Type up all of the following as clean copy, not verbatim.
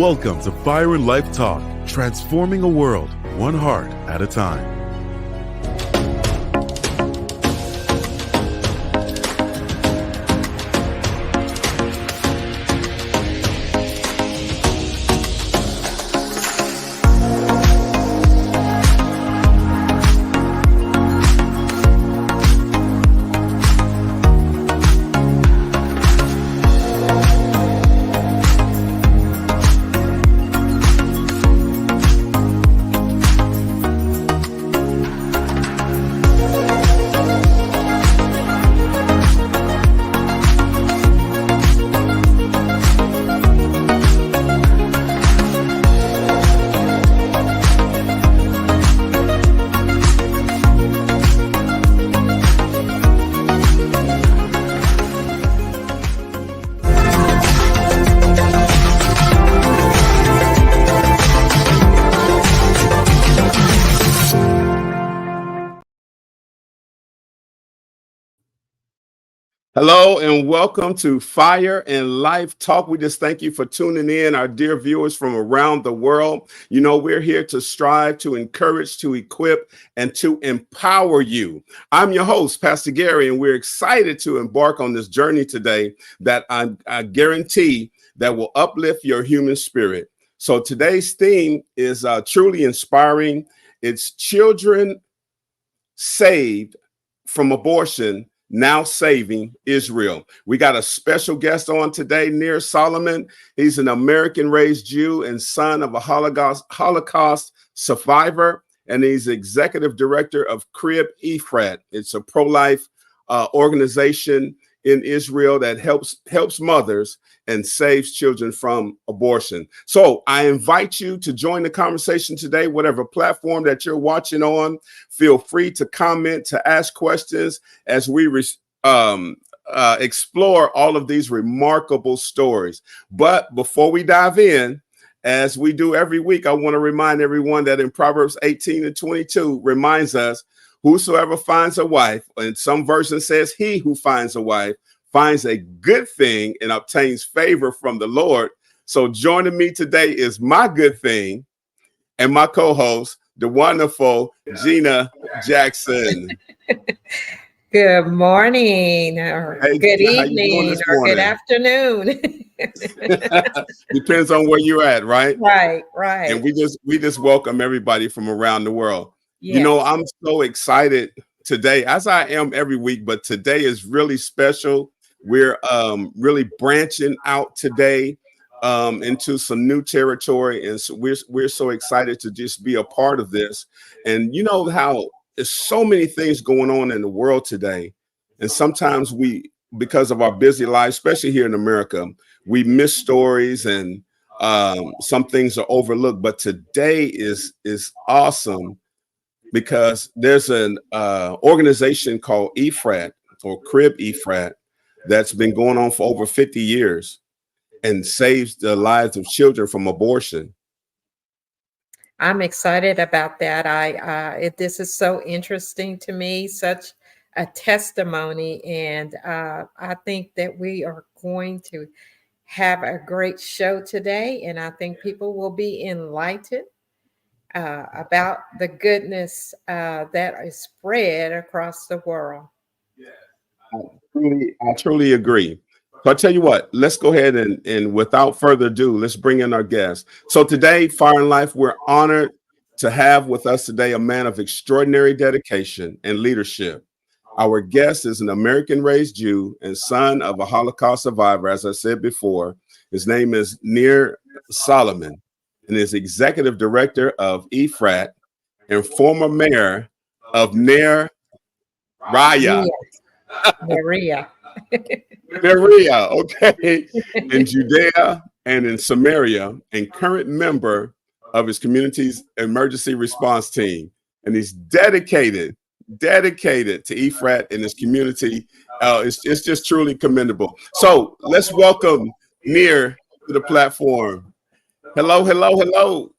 Welcome to Fire and Life Talk, transforming a world one heart at a time. Hello and welcome to Fire and Life Talk. We just thank you for tuning in, our dear viewers from around the world. You know, we're here to strive, to encourage, to equip, and to empower you. I'm your host, Pastor Gary, and we're excited to embark on this journey today that I guarantee that will uplift your human spirit. So today's theme is truly inspiring. It's children saved from abortion, now saving Israel. We got a special guest on today, Nir Salomon. He's an American-raised Jew and son of a Holocaust survivor, and he's Executive Director of Crib Ephra. It's a pro-life organization in Israel that helps mothers and saves children from abortion. So I invite you to join the conversation today, whatever platform that you're watching on. Feel free to comment, to ask questions as we explore all of these remarkable stories. But before we dive in, as we do every week, I want to remind everyone that in Proverbs 18:22 reminds us, whosoever finds a wife, and some version says he who finds a wife, finds a good thing and obtains favor from the Lord. So joining me today is my good thing and my co-host, the wonderful Gina Jackson. Good morning, or good evening, or good afternoon. Depends on where you're at, right? Right. And we just welcome everybody from around the world. Yes. You know, I'm so excited today, as I am every week, but today is really special. We're really branching out today into some new territory, and so we're so excited to just be a part of this. And you know how there's so many things going on in the world today, and sometimes we, because of our busy lives, especially here in America, we miss stories and some things are overlooked. But today is awesome because there's an organization called EFRAT, or Crib Ephra, that's been going on for over 50 years and saves the lives of children from abortion. I'm excited about that. This is so interesting to me, such a testimony, and I think that we are going to have a great show today, and I think people will be enlightened about the goodness that is spread across the world. I truly agree. So I tell you what, let's go ahead and without further ado, let's bring in our guest. So today, Fire and Life, we're honored to have with us today a man of extraordinary dedication and leadership. Our guest is an American-raised Jew and son of a Holocaust survivor, as I said before. His name is Nir Salomon, and is Executive Director of EFRAT and former mayor of Ner Maria, okay, in Judea and in Samaria, and current member of his community's emergency response team. And he's dedicated to EFRAT and his community. It's just truly commendable. So let's welcome Nir to the platform. Hello. Hello.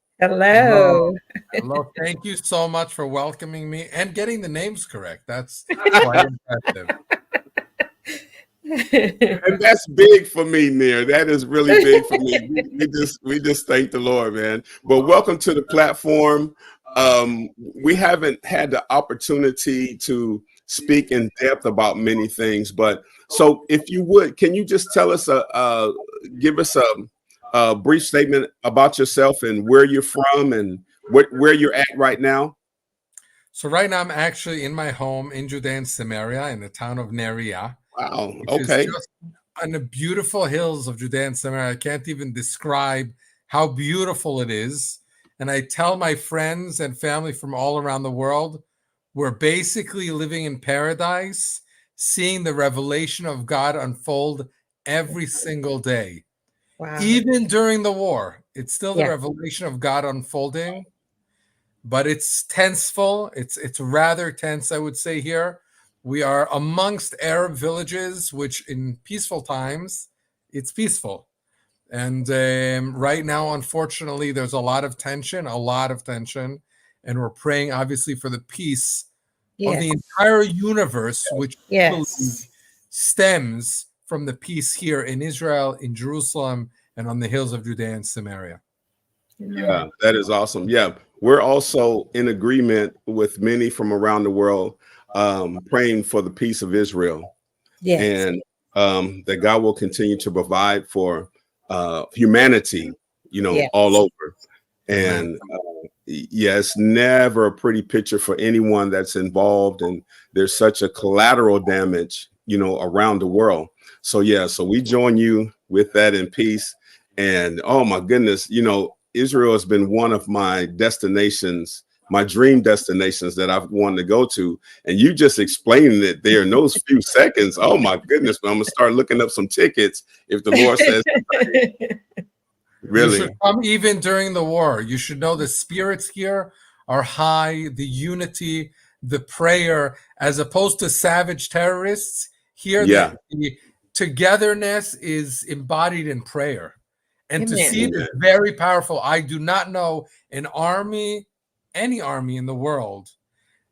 Thank you so much for welcoming me and getting the names correct. That's quite impressive. And that's big for me, Nir. That is really big for me. We just thank the Lord, man. But welcome to the platform. We haven't had the opportunity to speak in depth about many things, but so if you would, can you just tell us give us a brief statement about yourself and where you're from and where you're at right now? So right now I'm actually in my home in Judea and Samaria in the town of Neria, Wow. which is Okay. just on the beautiful hills of Judea and Samaria. I can't even describe how beautiful it is. And I tell my friends and family from all around the world, we're basically living in paradise, seeing the revelation of God unfold every single day. Wow. Even during the war, it's still the Yeah. revelation of God unfolding, but it's tenseful. It's rather tense, I would say here. We are amongst Arab villages, which in peaceful times, it's peaceful. And right now, unfortunately, there's a lot of tension, and we're praying, obviously, for the peace of the Yes. entire universe, which we believe Yes. stems from the peace here in Israel, in Jerusalem, and on the hills of Judea and Samaria. Yeah, that is awesome. Yeah, we're also in agreement with many from around the world, praying for the peace of Israel, Yes. and that God will continue to provide for humanity, Yes. all over. Amen. And yeah, it's never a pretty picture for anyone that's involved, and there's such a collateral damage, around the world. So yeah, so we join you with that in peace. And oh my goodness, Israel has been one of my destinations, my dream destinations that I've wanted to go to. And you just explaining it there in those few seconds. Oh my goodness, man, I'm gonna start looking up some tickets if the Lord says. Really? You should come even during the war. You should know the spirits here are high, the unity, the prayer, as opposed to savage terrorists. Here, Yeah. the togetherness is embodied in prayer. And to Amen. see it is very powerful. I do not know an army, any army in the world,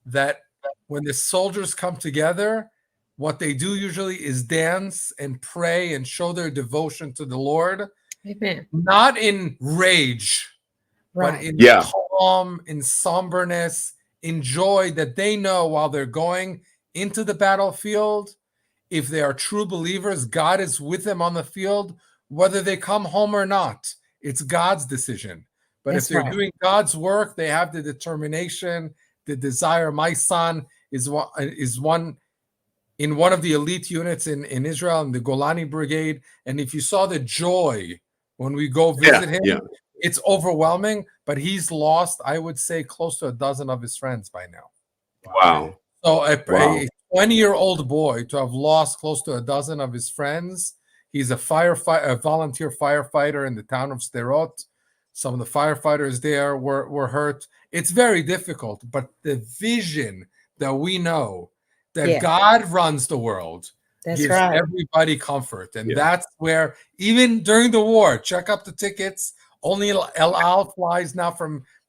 that when the soldiers come together, what they do usually is dance and pray and show their devotion to the Lord. Amen. Not in rage, but Right. in Yeah. calm, in somberness, in joy that they know while they're going into the battlefield, if they are true believers, God is with them on the field, whether they come home or not. It's God's decision. But That's if they're right. doing God's work, they have the determination, the desire. My son is one in one of the elite units in Israel, in the Golani Brigade. And if you saw the joy when we go visit him, it's overwhelming. But he's lost, I would say, close to a dozen of his friends by now. Wow. So a 20-year-old boy to have lost close to a dozen of his friends. He's a volunteer firefighter in the town of Sderot. Some of the firefighters there were hurt. It's very difficult, but the vision that we know that God runs the world gives everybody comfort. And that's where, even during the war, check up the tickets. Only El Al flies now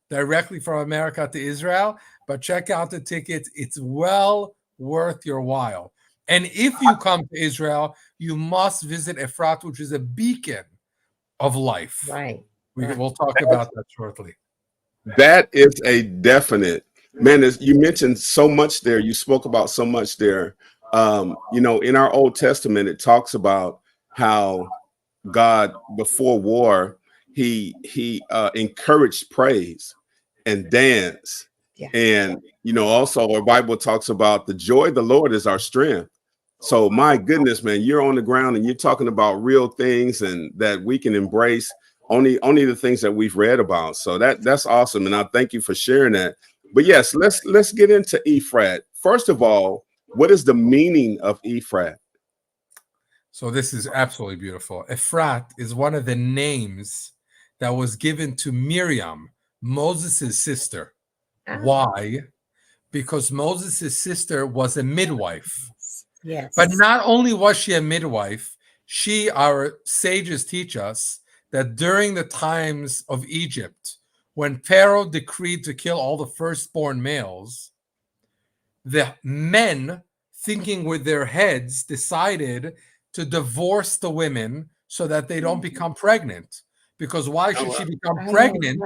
directly from America to Israel, but check out the tickets. It's well worth your while. And if you come to Israel, you must visit EFRAT, which is a beacon of life. Right. We'll talk about that shortly. That is a definite. Man, you mentioned so much there. You spoke about so much there. In our Old Testament, it talks about how God, before war, he encouraged praise and dance. Yeah. And, also our Bible talks about the joy of the Lord is our strength. So my goodness, man, you're on the ground and you're talking about real things and that we can embrace only the things that we've read about. So that's awesome. And I thank you for sharing that. But yes, let's get into EFRAT. First of all, what is the meaning of EFRAT? So this is absolutely beautiful. Ephrat is one of the names that was given to Miriam, Moses' sister. Why? Because Moses' sister was a midwife. Yes. But not only was she a midwife, our sages teach us that during the times of Egypt, when Pharaoh decreed to kill all the firstborn males, the men, thinking with their heads, decided to divorce the women so that they don't become pregnant. Because why should she become pregnant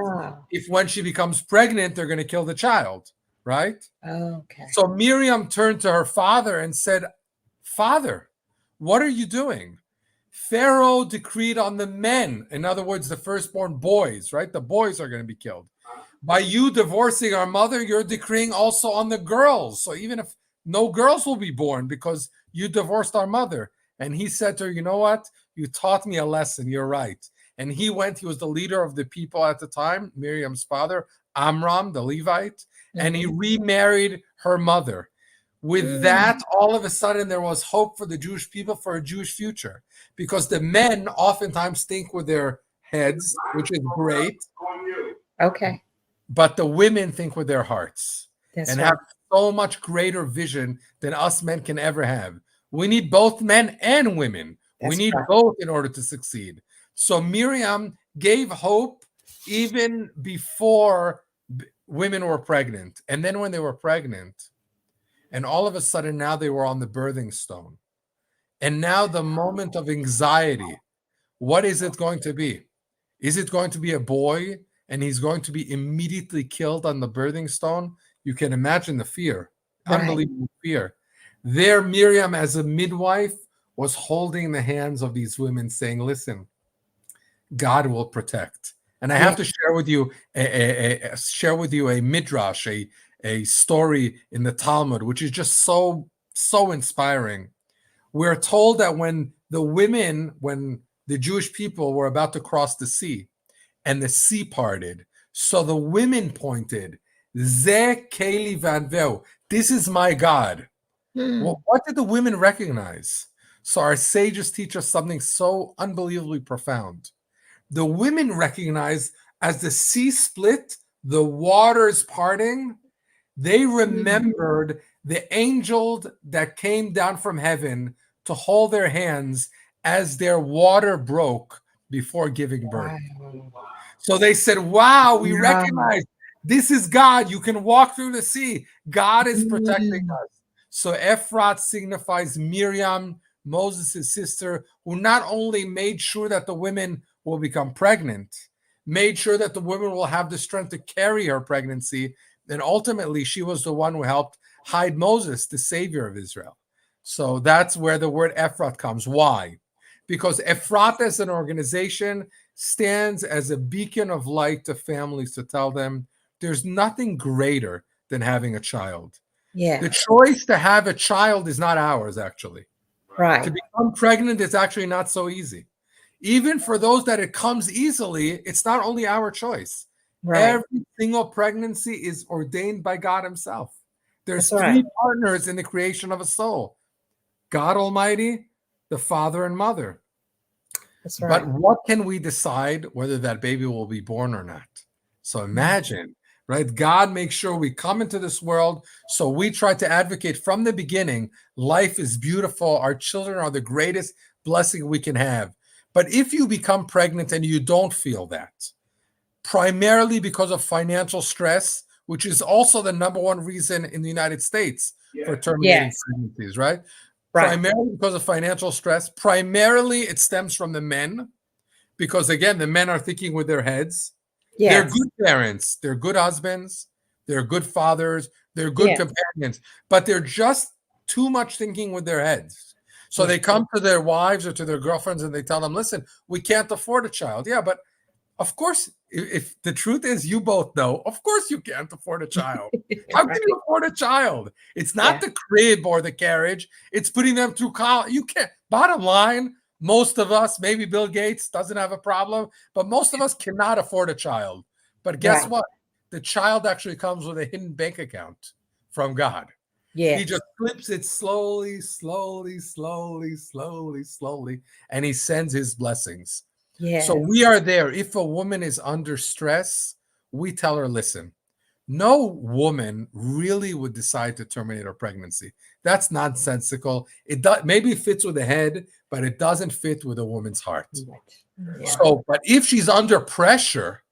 if when she becomes pregnant, they're going to kill the child, right? Okay. So Miriam turned to her father and said, Father, what are you doing? Pharaoh decreed on the men, in other words, the firstborn boys, right? The boys are going to be killed. By you divorcing our mother, you're decreeing also on the girls. So even if no girls will be born because you divorced our mother. And he said to her, you know what? You taught me a lesson. You're right. And he went, he was the leader of the people at the time, Miriam's father, Amram, the Levite, and he remarried her mother. With that, all of a sudden, there was hope for the Jewish people for a Jewish future, because the men oftentimes think with their heads, which is great. Okay. But the women think with their hearts and right. have so much greater vision than us men can ever have. We need both men and women. We need both in order to succeed. So Miriam gave hope even before women were pregnant. And then when they were pregnant, and all of a sudden now they were on the birthing stone. And now the moment of anxiety, what is it going to be? Is it going to be a boy and he's going to be immediately killed on the birthing stone? You can imagine the fear, unbelievable fear. There, Miriam, as a midwife, was holding the hands of these women saying, listen, God will protect. And I have to share with you a midrash, a story in the Talmud, which is just so inspiring. We're told that when the Jewish people were about to cross the sea, and the sea parted, so the women pointed, Ze Keli Vanveu, this is my God. Well, what did the women recognize? So our sages teach us something so unbelievably profound. The women recognize as the sea split, the waters parting, they remembered the angel that came down from heaven to hold their hands as their water broke before giving birth. So they said, wow, we recognize this is God. You can walk through the sea. God is protecting us. So Ephrat signifies Miriam, Moses' sister, who not only made sure that the women will become pregnant, made sure that the women will have the strength to carry her pregnancy, and ultimately she was the one who helped hide Moses, the savior of Israel. So that's where the word Ephrat comes. Why? Because Ephrat as an organization stands as a beacon of light to families to tell them there's nothing greater than having a child. Yeah. The choice to have a child is not ours, actually. Right. To become pregnant is actually not so easy. Even for those that it comes easily, it's not only our choice. Right. Every single pregnancy is ordained by God himself. There's three partners in the creation of a soul: God Almighty, the father and mother. That's right. But what can we decide whether that baby will be born or not? So imagine, right? God makes sure we come into this world. So we try to advocate from the beginning. Life is beautiful. Our children are the greatest blessing we can have. But if you become pregnant and you don't feel that, primarily because of financial stress, which is also the number one reason in the United States for terminating pregnancies, right? Primarily because of financial stress. Primarily it stems from the men, because again, the men are thinking with their heads. They're good parents, they're good husbands, they're good fathers, they're good companions, but they're just too much thinking with their heads. So they come to their wives or to their girlfriends and they tell them, listen, we can't afford a child. Yeah, but of course, if the truth is, you both know, of course you can't afford a child. How can you afford a child? It's not the crib or the carriage. It's putting them through college. You can't. Bottom line, most of us, maybe Bill Gates doesn't have a problem, but most of us cannot afford a child. But guess what? The child actually comes with a hidden bank account from God. Yeah. He just flips it slowly, slowly, slowly, slowly, slowly, and he sends his blessings. Yeah. So we are there. If a woman is under stress, we tell her, listen, no woman really would decide to terminate her pregnancy. That's nonsensical. Maybe it fits with the head, but it doesn't fit with a woman's heart. Yeah. So, but if she's under pressure,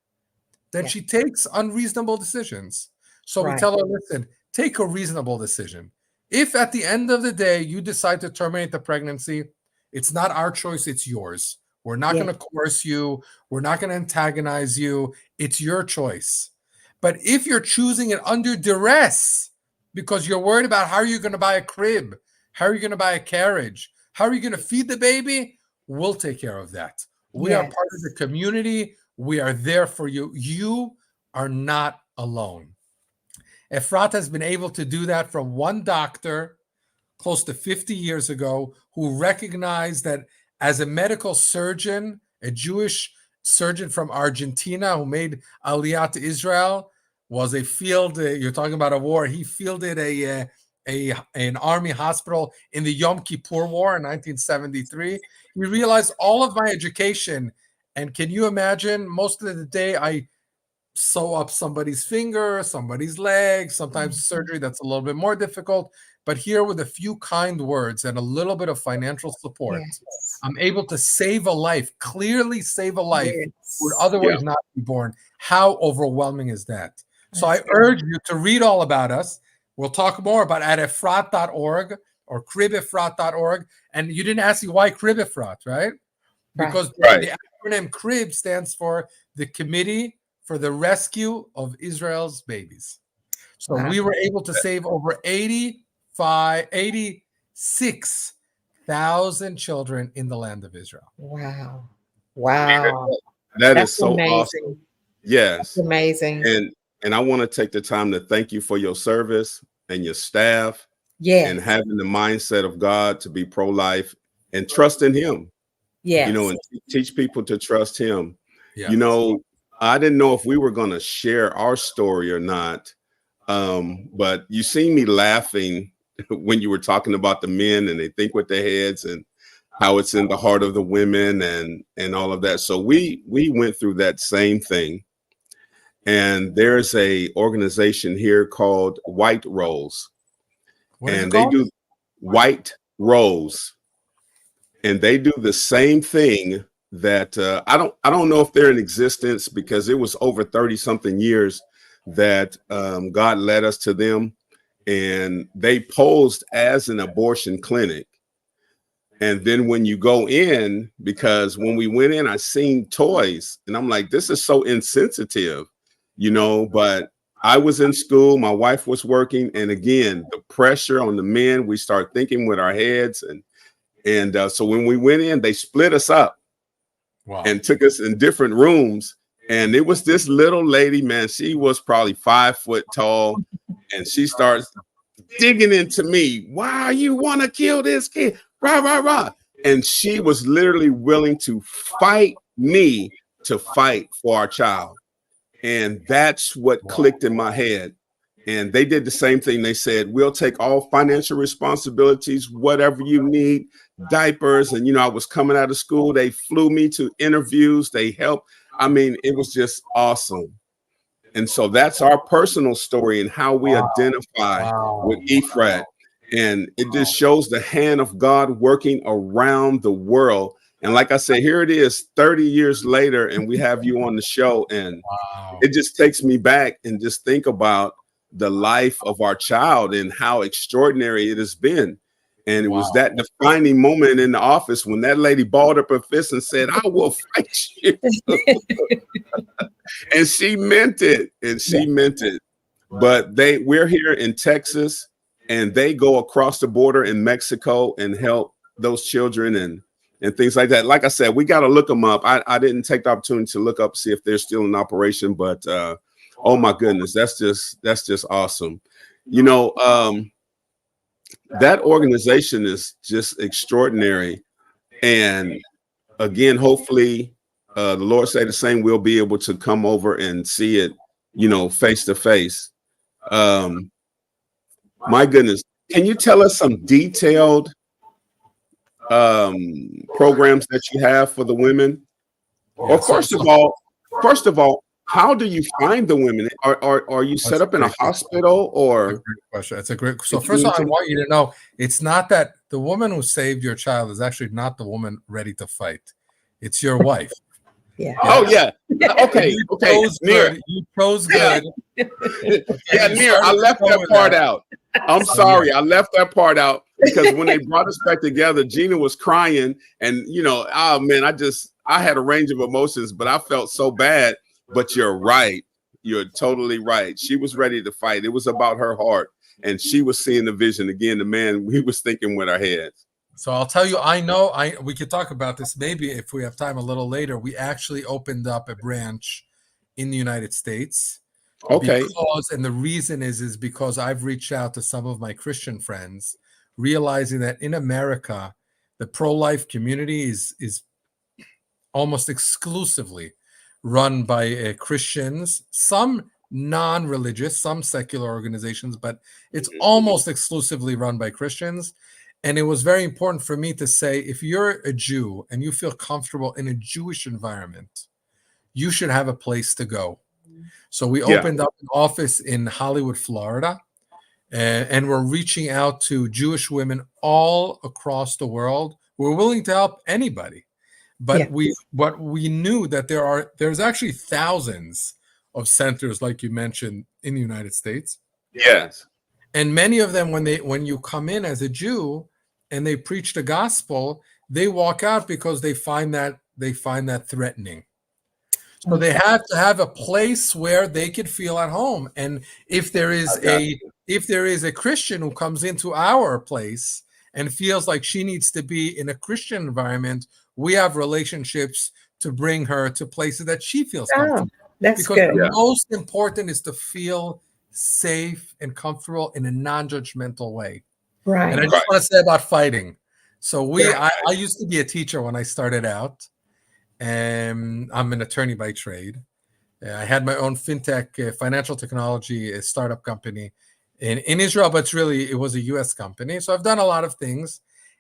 then she takes unreasonable decisions. So we tell her, listen, take a reasonable decision. If at the end of the day you decide to terminate the pregnancy, It's not our choice, it's yours. We're not Yeah. going to coerce you. We're not going to antagonize you. It's your choice. But if you're choosing it under duress because you're worried about how you're going to buy a crib, how are you going to buy a carriage, how are you going to feed the baby, we'll take care of that. We are part of the community. We are there for you. You are not alone. EFRAT has been able to do that from one doctor close to 50 years ago who recognized that as a medical surgeon, a Jewish surgeon from Argentina who made Aliyah to Israel, was a field, you're talking about a war, he fielded an army hospital in the Yom Kippur War in 1973. He realized all of my education, and can you imagine, most of the day I sew up somebody's finger, somebody's leg, sometimes surgery that's a little bit more difficult. But here, with a few kind words and a little bit of financial support, I'm able to save a life, clearly save a life, would otherwise not be born. How overwhelming is that? So I urge you to read all about us. We'll talk more about at efrat.org or cribefrat.org. And you didn't ask me why Crib Ephra, right? Because the acronym CRIB stands for the Committee for the Rescue of Israel's Babies. So we were able to save over 86,000 children in the land of Israel. Wow. Wow. That's is so amazing. Awesome. Yes. That's amazing. And I want to take the time to thank you for your service and your staff. Yes. And having the mindset of God to be pro-life and trust in him. Yes. You know, and teach people to trust him. Yes. You know, I didn't know if we were going to share our story or not. But you see me laughing when you were talking about the men and they think with their heads and how it's in the heart of the women and all of that. So we went through that same thing. And there's a organization here called White Rose. And they do White Rose. And they do the same thing that I don't know if they're in existence because it was over 30 something years that God led us to them. And they posed as an abortion clinic. And then when you go in, because when we went in, I seen toys and I'm like, this is so insensitive, you know, but I was in school, my wife was working. And again, the pressure on the men, we start thinking with our heads. And so when we went in, they split us up and took us in different rooms. And it was this little lady, man, she was probably 5 foot tall. And she starts digging into me. Why you want to kill this kid? Rah, rah, rah. And she was literally willing to fight me to fight for our child. And that's what clicked in my head. And they did the same thing. They said, we'll take all financial responsibilities, whatever you need, diapers. And, you know, I was coming out of school. They flew me to interviews. They helped. I mean, it was just awesome. And so that's our personal story and how we identify with EFRAT. And it just shows the hand of God working around the world. And like I said, here it is 30 years later, and we have you on the show. And it just takes me back and just think about the life of our child and how extraordinary it has been. And it was that defining moment in the office when that lady balled up her fist and said, I will fight you. And she meant it. And she meant it. But we're here in Texas and they go across the border in Mexico and help those children and things like that. Like I said, we got to look them up. I didn't take the opportunity to look up, see if they're still in operation, but oh my goodness, that's just awesome. You know, that organization is just extraordinary. And again, hopefully the Lord say the same, we'll be able to come over and see it, you know, face to face. My goodness, can you tell us some detailed programs that you have for the women? Or first of all, how do you find the women? Are you set up in a hospital or? That's a great question. That's a great. So first of all, I want you to know it's not that the woman who saved your child is actually not the woman ready to fight. It's your wife. Yeah. Oh yeah. Okay. You Okay. chose Nir. good. You chose good. Yeah, you Nir, I started left to go that with part that. out. I'm sorry, I left that part out because when they brought us back together, Gina was crying, and oh man, I had a range of emotions, but I felt so bad. But you're right. You're totally right. She was ready to fight. It was about her heart, and she was seeing the vision. Again, the man, we was thinking with our heads. So I'll tell you, we could talk about this maybe if we have time a little later. We actually opened up a branch in the United States. Okay. And the reason is because I've reached out to some of my Christian friends, realizing that in America, the pro-life community is almost exclusively run by Christians, some non-religious, some secular organizations, but it's almost exclusively run by Christians. And it was very important for me to say, if you're a Jew and you feel comfortable in a Jewish environment, you should have a place to go. So we opened up an office in Hollywood, Florida, and we're reaching out to Jewish women all across the world. We're willing to help anybody, but we knew that there's actually thousands of centers, like you mentioned, in the United States. Yes. And many of them, when you come in as a Jew and they preach the gospel, they walk out because they find that threatening. So they have to have a place where they could feel at home. And if there is a Christian who comes into our place and feels like she needs to be in a Christian environment, we have relationships to bring her to places that she feels comfortable. That's because good. the most important is to feel safe and comfortable in a non-judgmental way. Right. And I just want to say about fighting. So I used to be a teacher when I started out. And I'm an attorney by trade. I had my own fintech, financial technology, startup company in Israel, but it was a U.S. company. So I've done a lot of things.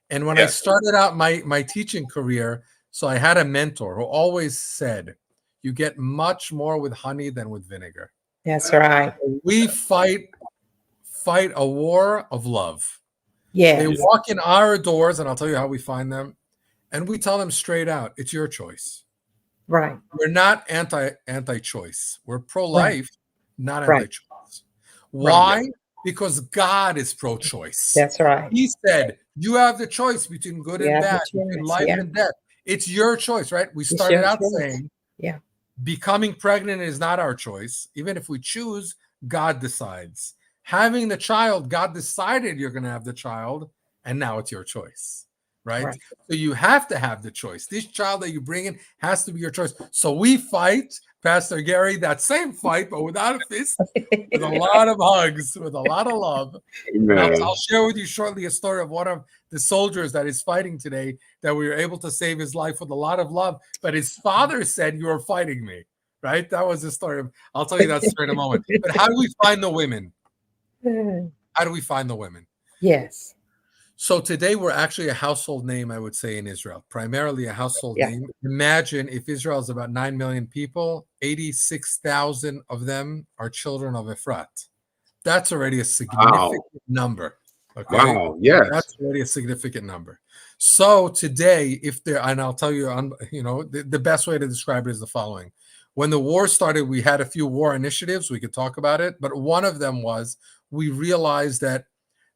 And when I started out my teaching career, so I had a mentor who always said, you get much more with honey than with vinegar. That's right. We fight a war of love. Yeah. They walk in our doors, and I'll tell you how we find them. And we tell them straight out, it's your choice. Right. We're not anti-choice. We're pro-life, not anti-choice. Why? Right. Because God is pro-choice. That's right. He said, you have the choice between good and bad, between life and death. It's your choice, right? We started out saying, becoming pregnant is not our choice. Even if we choose, God decides. Having the child, God decided you're going to have the child, and now it's your choice. Right? So you have to have the choice. This child that you bring in has to be your choice. So we fight, Pastor Gary, that same fight, but without a fist, with a lot of hugs, with a lot of love. I'll share with you shortly a story of one of the soldiers that is fighting today that we were able to save his life with a lot of love. But his father said, you are fighting me. Right? That was the story. I'll tell you that story in a moment. But how do we find the women? How do we find the women? Yes. So today we're actually a household name, I would say, in Israel, primarily a household name. Imagine if Israel is about 9 million people, 86,000 of them are children of EFRAT. That's already a significant number. Okay? Wow, yes. That's already a significant number. So today, and I'll tell you, the best way to describe it is the following. When the war started, we had a few war initiatives. We could talk about it. But one of them was we realized that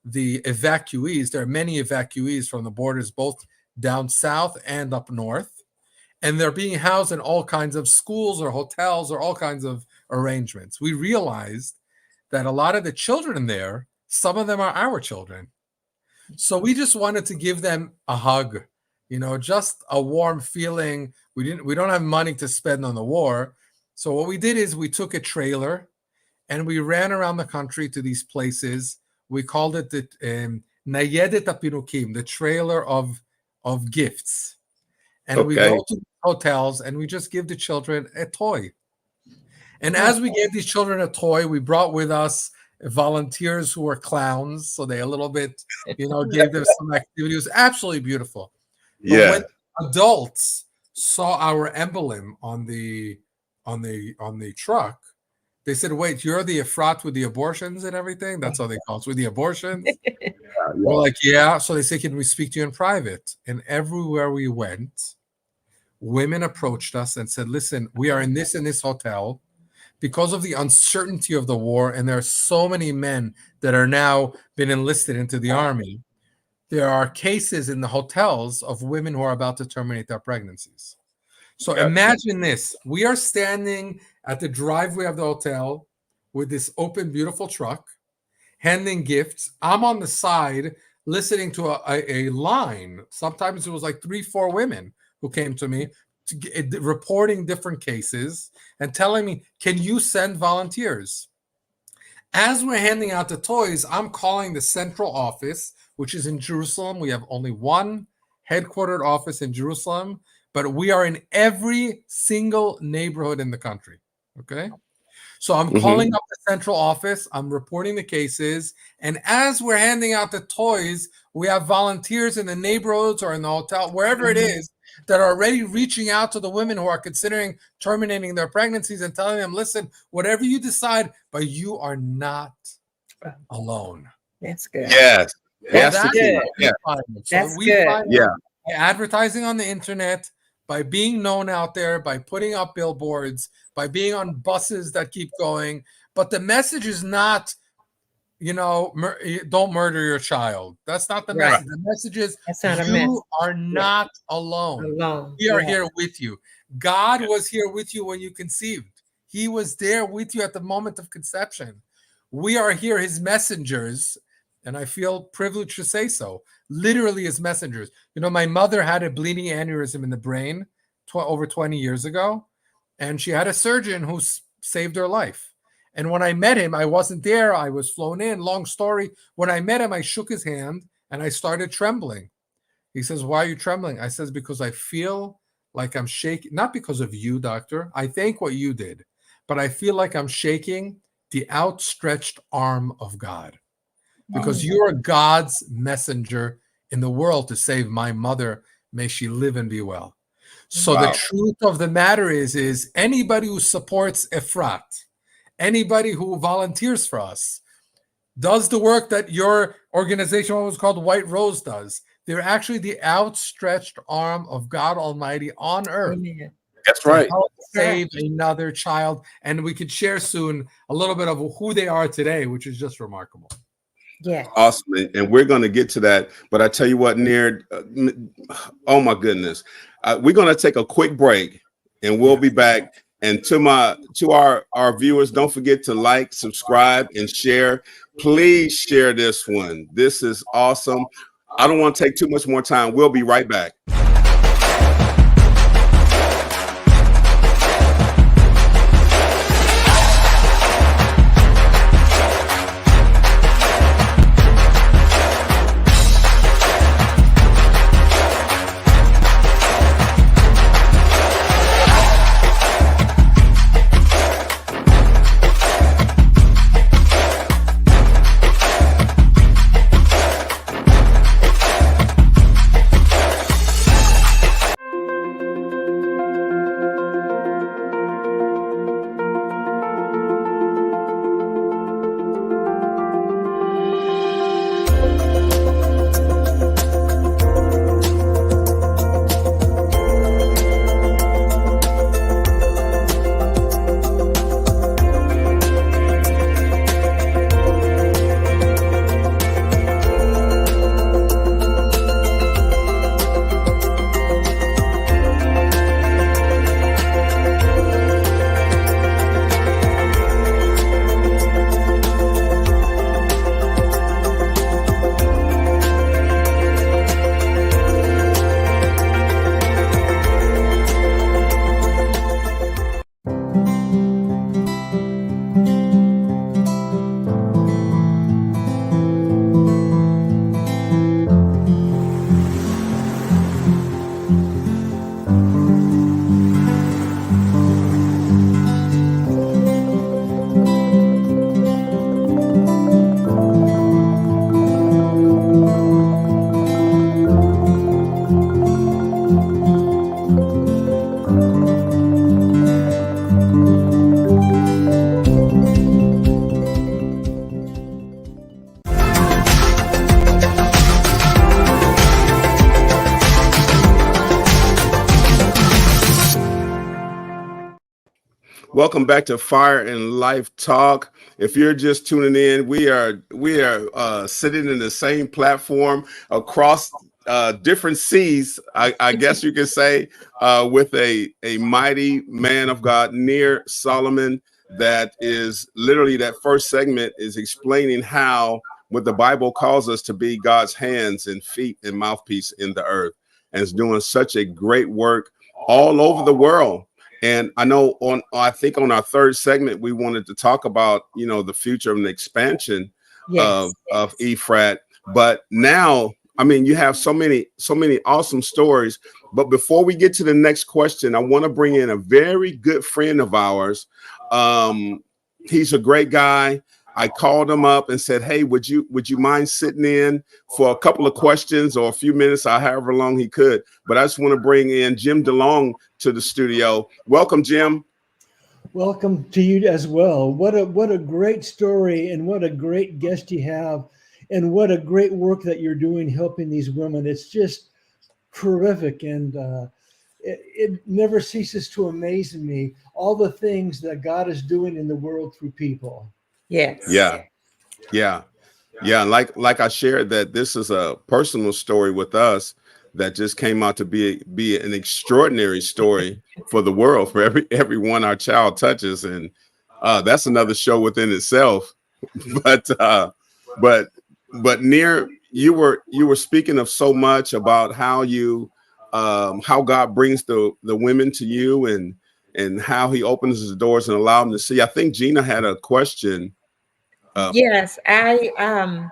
the evacuees, there are many evacuees from the borders, both down south and up north, and they're being housed in all kinds of schools or hotels or all kinds of arrangements. We realized that a lot of the children there, some of them are our children. So we just wanted to give them a hug, just a warm feeling. We don't have money to spend on the war. So what we did is we took a trailer and we ran around the country to these places. We called it the Nayedet HaPinukim, the trailer of gifts. And we go to hotels and we just give the children a toy. And as we gave these children a toy, we brought with us volunteers who were clowns. So they a little bit, gave them some activity. It was absolutely beautiful. Yeah. But when adults saw our emblem on the truck, they said, wait, you're the EFRAT with the abortions and everything? That's how they call it, with the abortions? We're like, yeah. So they say, can we speak to you in private? And everywhere we went, women approached us and said, listen, we are in this hotel because of the uncertainty of the war, and there are so many men that are now been enlisted into the army. There are cases in the hotels of women who are about to terminate their pregnancies. So imagine this. We are standing at the driveway of the hotel with this open, beautiful truck, handing gifts. I'm on the side listening to a line. Sometimes it was like 3-4 women who came to me reporting different cases and telling me, can you send volunteers? As we're handing out the toys, I'm calling the central office, which is in Jerusalem. We have only one headquartered office in Jerusalem, but we are in every single neighborhood in the country. Okay. So I'm calling up the central office. I'm reporting the cases. And as we're handing out the toys, we have volunteers in the neighborhoods or in the hotel, wherever it is, that are already reaching out to the women who are considering terminating their pregnancies and telling them, listen, whatever you decide, but you are not alone. That's good. Yes. That's good. Yeah. That's good. Yeah. By advertising on the internet, by being known out there, by putting up billboards, by being on buses that keep going. But the message is not, don't murder your child. That's not the message. The message is you are not alone. We are here with you. God was here with you when you conceived. He was there with you at the moment of conception. We are here, his messengers, and I feel privileged to say so, literally his messengers. My mother had a bleeding aneurysm in the brain over 20 years ago, and she had a surgeon who saved her life. And when I met him, I wasn't there. I was flown in. Long story. When I met him, I shook his hand and I started trembling. He says, why are you trembling? I says, because I feel like I'm shaking, not because of you, doctor. I thank what you did, but I feel like I'm shaking the outstretched arm of God, because you are God's messenger in the world to save my mother. May she live and be well. So the truth of the matter is anybody who supports EFRAT, anybody who volunteers for us, does the work that your organization, what was called White Rose, does. They're actually the outstretched arm of God Almighty on earth. Amen. That's right. To save another child. And we could share soon a little bit of who they are today, which is just remarkable. Yeah. Awesome. And we're going to get to that. But I tell you what, Nir, oh my goodness. We're going to take a quick break and we'll be back. And to our viewers, don't forget to like, subscribe, and share. Please share this one. This is awesome. I don't want to take too much more time. We'll be right back. Welcome back to Fire and Life Talk. If you're just tuning in, we are sitting in the same platform across different seas, I guess you could say, with a mighty man of God, Nir Solomon. That is literally, that first segment is explaining how what the Bible calls us to be God's hands and feet and mouthpiece in the earth, and is doing such a great work all over the world. And I know I think on our third segment, we wanted to talk about, the future of an expansion of EFRAT. But now, I mean, you have so many awesome stories. But before we get to the next question, I want to bring in a very good friend of ours. He's a great guy. I called him up and said, "Hey, would you mind sitting in for a couple of questions or a few minutes, or however long he could?" But I just want to bring in Jim DeLong to the studio. Welcome, Jim. Welcome to you as well. What a great story, and what a great guest you have, and what a great work that you're doing helping these women. It's just terrific, and it never ceases to amaze me, all the things that God is doing in the world through people. Yes. Yeah. Like I shared, that this is a personal story with us that just came out to be an extraordinary story for the world, for everyone our child touches, and that's another show within itself. But Nir, you were speaking of so much about how God brings the women to you, and how he opens the doors and allow them to see. I think Gina had a question. Yes, EFRAT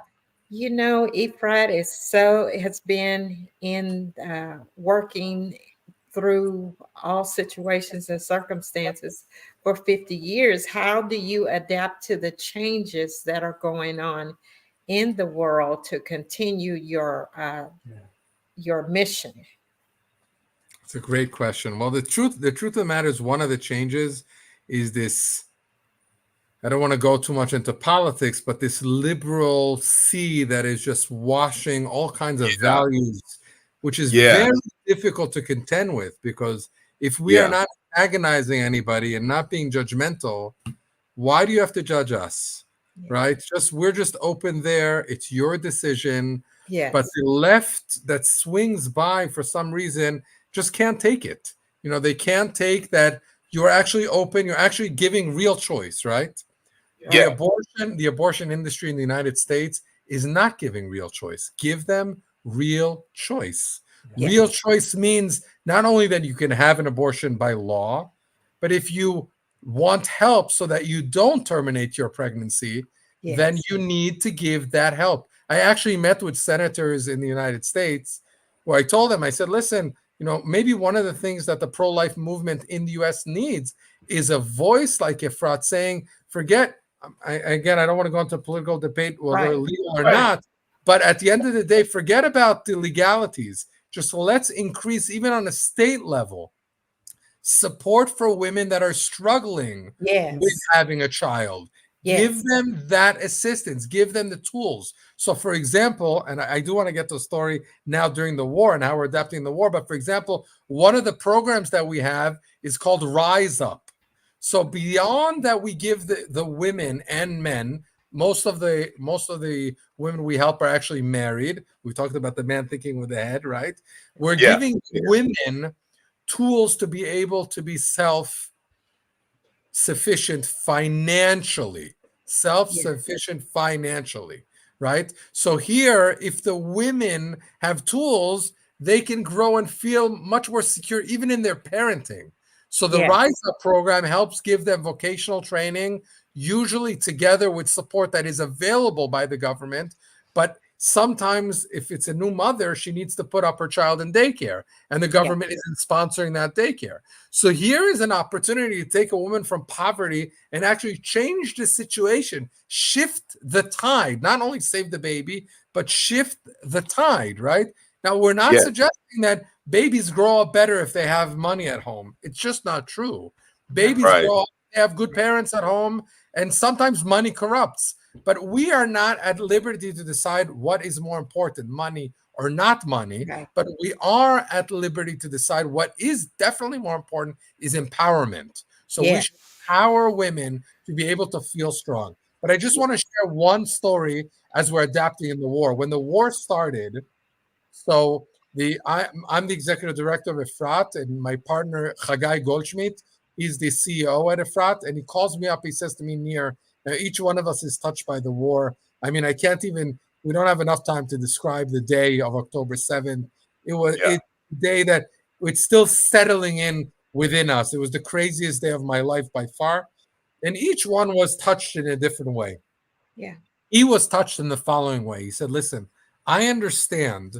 has been in working through all situations and circumstances for 50 years. How do you adapt to the changes that are going on in the world to continue your mission? It's a great question. Well, the truth of the matter is, one of the changes is this. I don't want to go too much into politics, but this liberal sea that is just washing all kinds of values, which is very difficult to contend with, because if we are not agonizing anybody and not being judgmental, why do you have to judge us? Right? We're just open there. It's your decision. Yes. But the left that swings by for some reason just can't take it. They can't take that you're actually open, you're actually giving real choice, right? Yeah. The abortion industry in the United States is not giving real choice. Give them real choice. Yes. Real choice means not only that you can have an abortion by law, but if you want help so that you don't terminate your pregnancy, then you need to give that help. I actually met with senators in the United States where I told them, I said, listen, maybe one of the things that the pro-life movement in the US needs is a voice like EFRAT saying, forget, I don't want to go into a political debate whether they're legal or not, but at the end of the day, forget about the legalities. Just let's increase, even on a state level, support for women that are struggling with having a child. Give them that assistance. Give them the tools. So, for example, and I do want to get to the story now during the war and how we're adapting the war, but for example, one of the programs that we have is called Rise Up. So beyond that, we give the women and men, most of the women we help are actually married. We talked about the man thinking with the head, right? We're giving women tools to be able to be self-sufficient financially, right? So here, if the women have tools, they can grow and feel much more secure, even in their parenting. So the Rise Up program helps give them vocational training, usually together with support that is available by the government. But sometimes if it's a new mother, she needs to put up her child in daycare, and the government isn't sponsoring that daycare. So here is an opportunity to take a woman from poverty and actually change the situation, shift the tide, not only save the baby, but shift the tide, right? Now, we're not suggesting that babies grow up better if they have money at home. It's just not true. Babies grow up, they have good parents at home, and sometimes money corrupts. But we are not at liberty to decide what is more important, money or not money. Right. But we are at liberty to decide what is definitely more important is empowerment. So we should empower women to be able to feel strong. But I just want to share one story as we're adapting in the war. When the war started, so I'm the executive director of EFRAT, and my partner Chagai Goldschmidt, he's the CEO at EFRAT, and he calls me up. He says to me, Nir, each one of us is touched by the war. I mean, we don't have enough time to describe the day of October 7th. It's a day that it's still settling in within us. It was the craziest day of my life by far. And each one was touched in a different way. Yeah. He was touched in the following way. He said, listen, I understand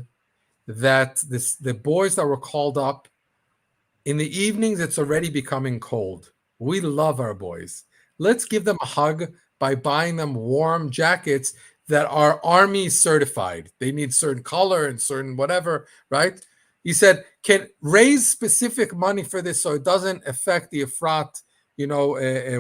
that the boys that were called up in the evenings, it's already becoming cold. We love our boys. Let's give them a hug by buying them warm jackets that are Army certified. They need certain color and certain whatever, right? He said, can raise specific money for this so it doesn't affect the EFRAT,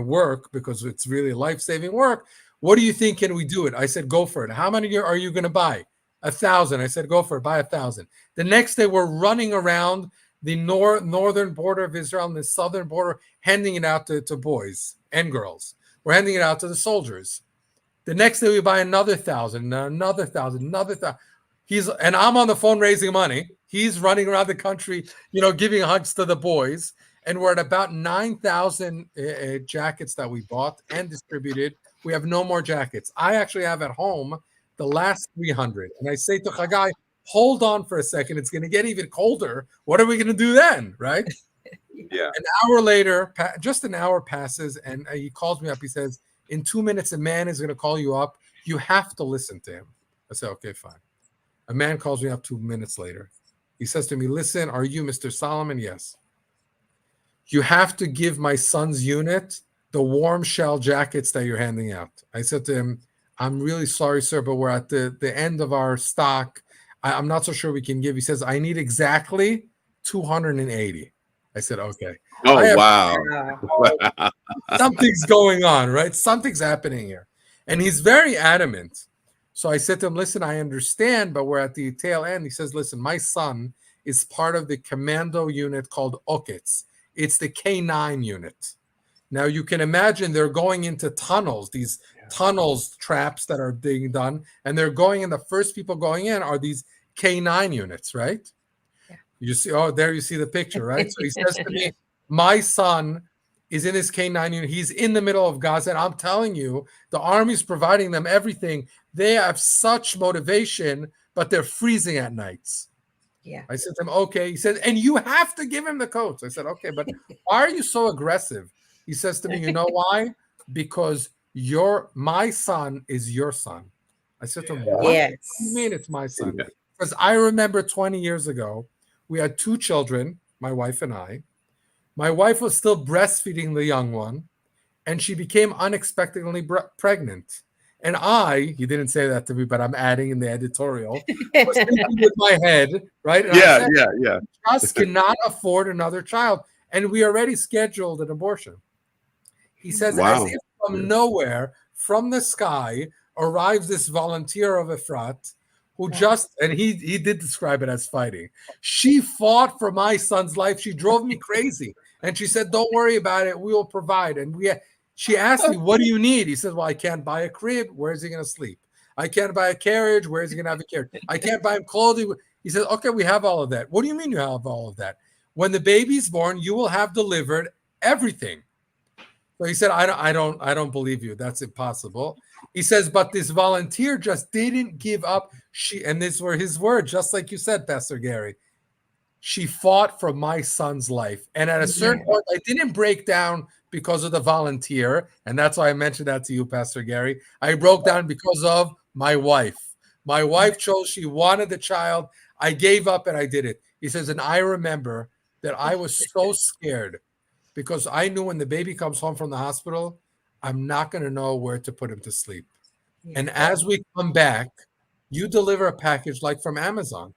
work, because it's really life-saving work. What do you think? Can we do it? I said, go for it. How many are you going to buy? 1,000. I said, go for it. Buy 1,000. The next day, we're running around the northern border of Israel and the southern border, handing it out to boys and girls. We're handing it out to the soldiers. The next day, we buy another 1,000, another 1,000, another 1,000. And I'm on the phone raising money. He's running around the country, giving hugs to the boys. And we're at about 9,000 jackets that we bought and distributed. We have no more jackets. I actually have at home the last 300. And I say to Chagai, hold on for a second. It's going to get even colder. What are we going to do then? Right? Yeah. An hour later, just an hour passes, and he calls me up. He says, in 2 minutes, a man is going to call you up. You have to listen to him. I said, okay, fine. A man calls me up 2 minutes later. He says to me, listen, are you Mr. Solomon? Yes. You have to give my son's unit the warm shell jackets that you're handing out. I said to him, I'm really sorry, sir, but we're at the end of our stock. I'm not so sure we can give. He says, I need exactly 280. I said, okay. Oh, wow. Something's going on, right? Something's happening here. And he's very adamant. So I said to him, listen, I understand, but we're at the tail end. He says, listen, my son is part of the commando unit called Oketz. It's the K9 unit. Now, you can imagine they're going into tunnels, these tunnels, traps that are being done, and they're going in. The first people going in are these K9 units, right? Yeah. You see, there you see the picture, right? So he says to me, my son is in his K9 unit. He's in the middle of Gaza, and I'm telling you, the Army's providing them everything. They have such motivation, but they're freezing at nights. Yeah. I said to him, okay. He said, and you have to give him the coats. I said, okay, but why are you so aggressive? He says to me, you know why? Because my son is your son. I said to him, what? Yes. What do you mean it's my son? Because I remember 20 years ago, we had 2 children, my wife and I. My wife was still breastfeeding the young one, and she became unexpectedly pregnant. And he didn't say that to me, but I'm adding in the editorial, was thinking with my head, right? And Yeah. Just cannot afford another child. And we already scheduled an abortion. He says, wow. As if from nowhere, from the sky, arrives this volunteer of EFRAT who and he did describe it as fighting. She fought for my son's life. She drove me crazy. And she said, don't worry about it. We will provide. And she asked me, what do you need? He said, well, I can't buy a crib. Where is he going to sleep? I can't buy a carriage. Where is he going to have a carriage? I can't buy him clothing. He said, okay, we have all of that. What do you mean you have all of that? When the baby's born, you will have delivered everything. So he said, I don't believe you. That's impossible. He says, but this volunteer just didn't give up. And these were his words, just like you said, Pastor Gary. She fought for my son's life. And at a certain point, I didn't break down because of the volunteer. And that's why I mentioned that to you, Pastor Gary. I broke down because of my wife. My wife chose, she wanted the child. I gave up and I did it. He says, and I remember that I was so scared because I knew when the baby comes home from the hospital, I'm not going to know where to put him to sleep. Yeah. And as we come back, you deliver a package like from Amazon.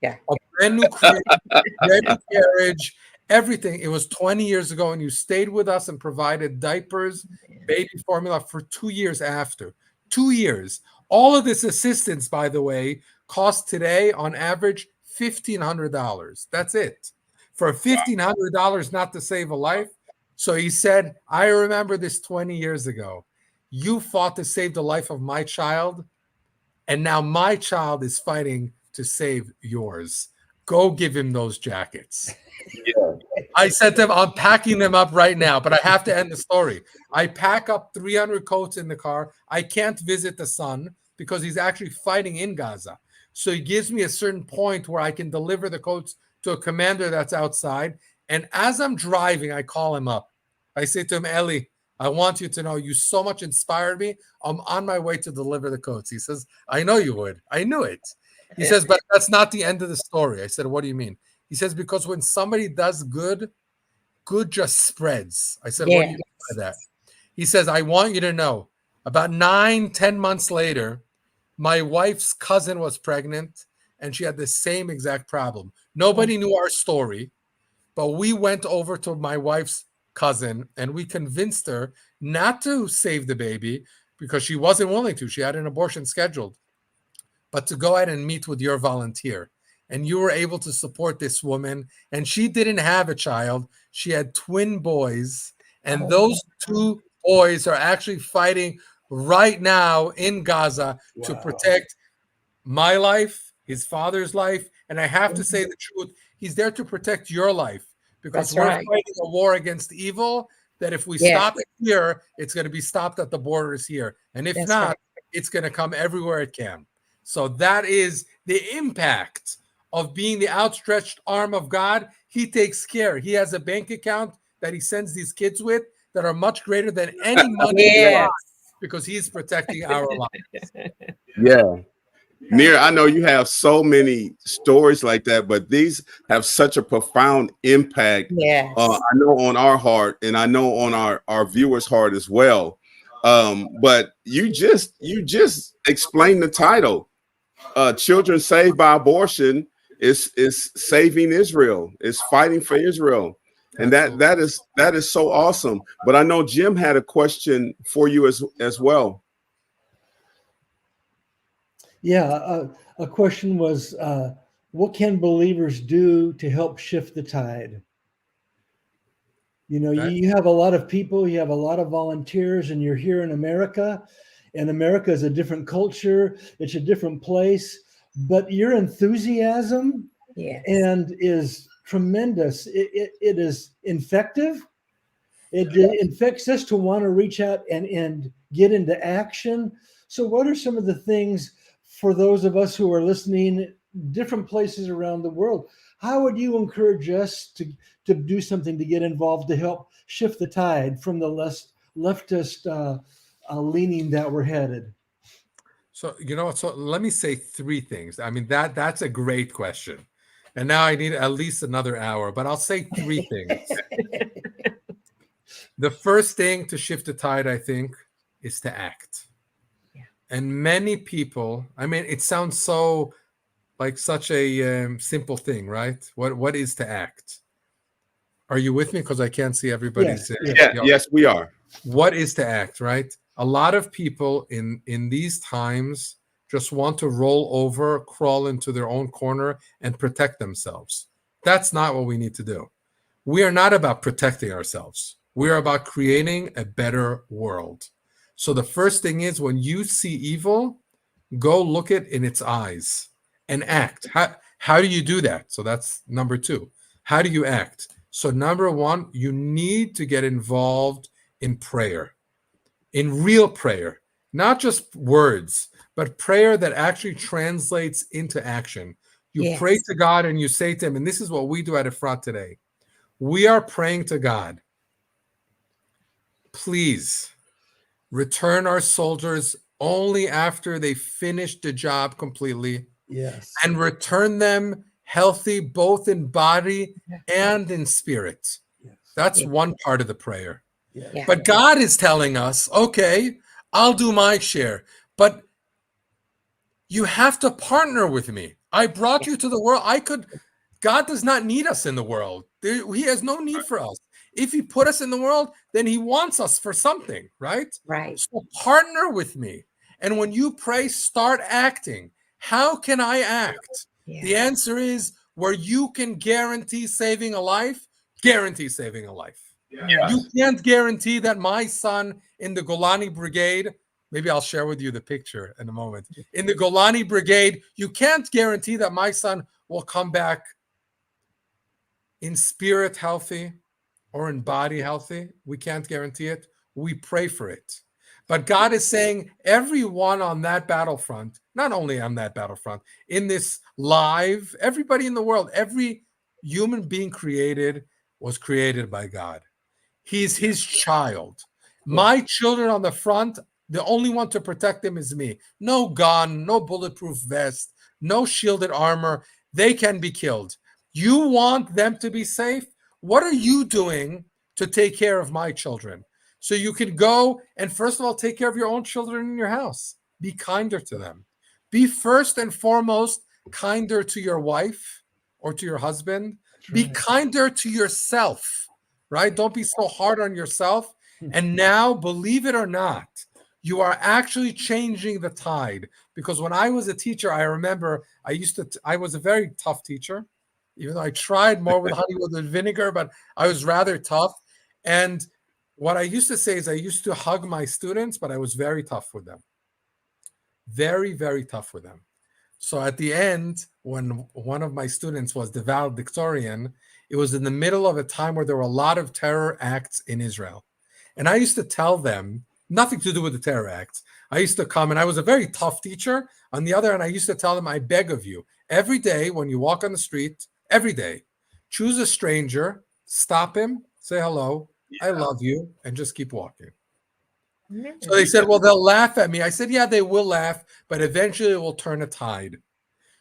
Yeah. A brand new crib, brand new carriage, everything. It was 20 years ago, and you stayed with us and provided diapers, baby formula for 2 years after. 2 years. All of this assistance, by the way, costs today on average $1,500. That's it. For $1,500 not to save a life, So he said, I remember this 20 years ago. You fought to save the life of my child, and now my child is fighting to save yours. Go give him those jackets. Yeah. I said to him, I'm packing them up right now, but I have to end the story. I pack up 300 coats in the car. I can't visit the son because he's actually fighting in Gaza. So he gives me a certain point where I can deliver the coats to a commander that's outside. And as I'm driving, I call him up. I say to him, Eli, I want you to know you so much inspired me. I'm on my way to deliver the coats. He says, I know you would. I knew it. He says, but that's not the end of the story. I said, what do you mean? He says, because when somebody does good, good just spreads. I said, what do you mean by that? He says, I want you to know, about 9-10 months later, my wife's cousin was pregnant and she had the same exact problem. Nobody knew our story, but we went over to my wife's cousin and we convinced her not to save the baby because she wasn't willing to. She had an abortion scheduled, but to go ahead and meet with your volunteer. And you were able to support this woman. And she didn't have a child. She had twin boys. And those two boys are actually fighting right now in Gaza to protect my life, his father's life. And I have to say the truth, he's there to protect your life because we're fighting a war against evil that if we stop it here, it's going to be stopped at the borders here. And if not, it's going to come everywhere it can. So that is the impact of being the outstretched arm of God. He takes care. He has a bank account that he sends these kids with that are much greater than any money because he's protecting our lives. Yeah. Nir, I know you have so many stories like that, but these have such a profound impact. I know on our heart, and I know on our viewers' heart as well. But you just explained the title. Children saved by abortion is saving Israel, is fighting for Israel. And that is so awesome. But I know Jim had a question for you as well. Yeah, a question was, what can believers do to help shift the tide? You know, you have a lot of people, you have a lot of volunteers, and you're here in America, and America is a different culture, it's a different place, but your enthusiasm and is tremendous. It is infective. It infects us to want to reach out and get into action. So what are some of the things for those of us who are listening different places around the world? How would you encourage us to do something to get involved to help shift the tide from the leftist leaning that we're headed? So, you know, so let me say three things. I mean, that's a great question. And now I need at least another hour, but I'll say three things. The first thing to shift the tide, I think, is to act. And many people, I mean, it sounds so like such a simple thing, right? What is to act? Are you with me? Because I can't see everybody's. Yes, we are. What is to act, right? A lot of people in these times just want to roll over, crawl into their own corner, and protect themselves. That's not what we need to do. We are not about protecting ourselves. We are about creating a better world. So the first thing is when you see evil, go look it in its eyes and act. How do you do that? So that's number two. How do you act? So number one, you need to get involved in prayer, in real prayer, not just words, but prayer that actually translates into action. You pray to God and you say to him, and this is what we do at EFRAT today. We are praying to God. Please return our soldiers only after they finish the job completely. Yes. And return them healthy, both in body and in spirit. Yes. That's one part of the prayer. Yes. But God is telling us, okay, I'll do my share, but you have to partner with me. I brought you to the world. God does not need us in the world. He has no need for us. If he put us in the world, then he wants us for something, right? Right. So partner with me. And when you pray, start acting. How can I act? The answer is where you can guarantee saving a life, guarantee saving a life. Yes. You can't guarantee that my son in the Golani Brigade, maybe I'll share with you the picture in a moment. In the Golani Brigade, you can't guarantee that my son will come back in spirit healthy or in body healthy. We can't guarantee it. We pray for it. But God is saying everyone on that battlefront, not only on that battlefront, in this live, everybody in the world, every human being created was created by God. He's his child. My children on the front, the only one to protect them is me. No gun, no bulletproof vest, no shielded armor. They can be killed. You want them to be safe? What are you doing to take care of my children? So you can go and first of all, take care of your own children in your house. Be kinder to them. Be first and foremost kinder to your wife or to your husband. Be kinder to yourself, right? Don't be so hard on yourself. And now, believe it or not, you are actually changing the tide. Because when I was a teacher, I remember I was a very tough teacher, even though I tried more with honey with vinegar, but I was rather tough. And what I used to say is I used to hug my students, but I was very tough with them. Very, very tough with them. So at the end, when one of my students was the valedictorian, it was in the middle of a time where there were a lot of terror acts in Israel. And I used to tell them, nothing to do with the terror acts. I used to come, and I was a very tough teacher. On the other hand, I used to tell them, I beg of you, every day when you walk on the street, every day, choose a stranger, stop him, say hello, I love you, and just keep walking. So they said, well, they'll laugh at me. I said, yeah, they will laugh, but eventually it will turn a tide.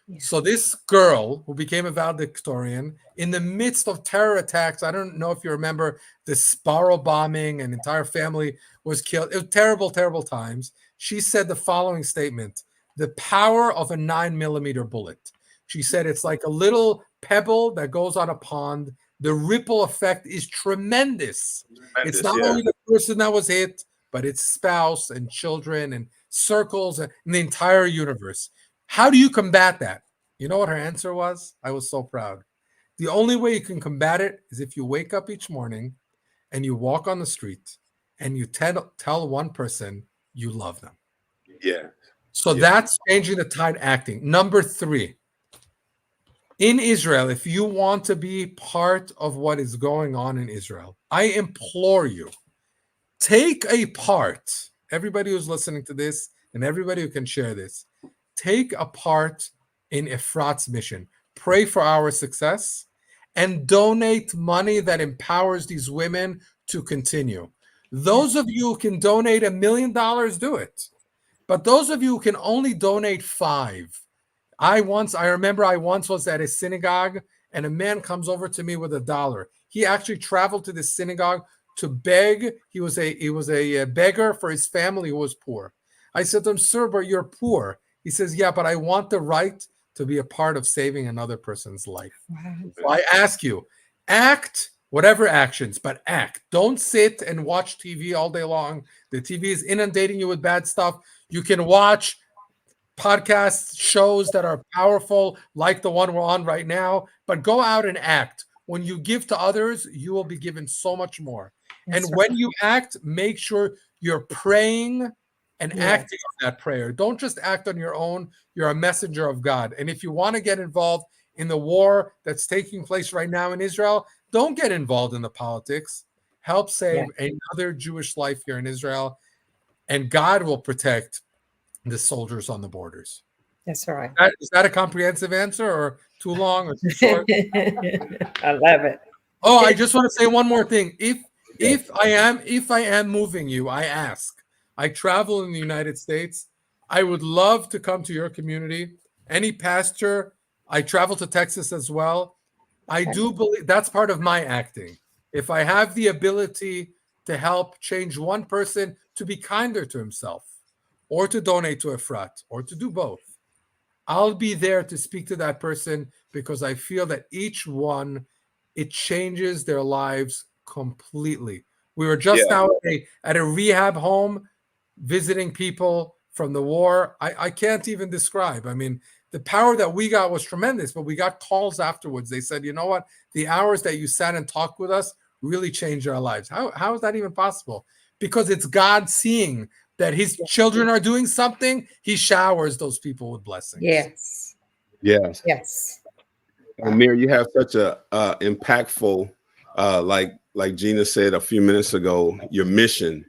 Yeah. So this girl who became a valedictorian in the midst of terror attacks, I don't know if you remember the Sparrow bombing, an entire family was killed. It was terrible, terrible times. She said the following statement: the power of a 9mm bullet. She said, it's like a little pebble that goes on a pond. The ripple effect is tremendous. It's not only the person that was hit, but its spouse and children and circles and the entire universe. How do you combat that? You know what her answer was? I was so proud. The only way you can combat it is if you wake up each morning and you walk on the street and you tell one person you love them. Yeah. So that's changing the tide acting. Number 3, in Israel, if you want to be part of what is going on in Israel, I implore you, take a part. Everybody who's listening to this and everybody who can share this, take a part in EFRAT's mission. Pray for our success and donate money that empowers these women to continue. Those of you who can donate $1 million, do it. But those of you who can only donate 5, I remember I once was at a synagogue and a man comes over to me with $1. He actually traveled to the synagogue to beg. He was a beggar for his family who was poor. I said to him, sir, but you're poor. He says, yeah, but I want the right to be a part of saving another person's life. Wow. So I ask you, act, whatever actions, but act. Don't sit and watch TV all day long. The TV is inundating you with bad stuff. You can watch podcasts, shows that are powerful, like the one we're on right now, but go out and act. When you give to others, you will be given so much more. That's and right. When you act, make sure you're praying and acting on that prayer. Don't just act on your own. You're a messenger of God. And if you want to get involved in the war that's taking place right now in Israel, don't get involved in the politics. Help save another Jewish life here in Israel, and God will protect the soldiers on the borders. That's right. Is that a comprehensive answer, or too long, or too short? I love it. Oh, I just want to say one more thing. If I am moving you, I ask. I travel in the United States. I would love to come to your community. Any pastor, I travel to Texas as well. I do believe that's part of my acting. If I have the ability to help change one person to be kinder to himself, or to donate to EFRAT, or to do both, I'll be there to speak to that person, because I feel that each one, it changes their lives completely. We were just now at a rehab home visiting people from the war. I can't even describe. I mean, the power that we got was tremendous, but we got calls afterwards. They said, you know what? The hours that you sat and talked with us really change our lives. How is that even possible? Because it's God seeing that his children are doing something. He showers those people with blessings. Yes. Yes. Yes. And Mir, you have such a impactful, like Gina said a few minutes ago, your mission.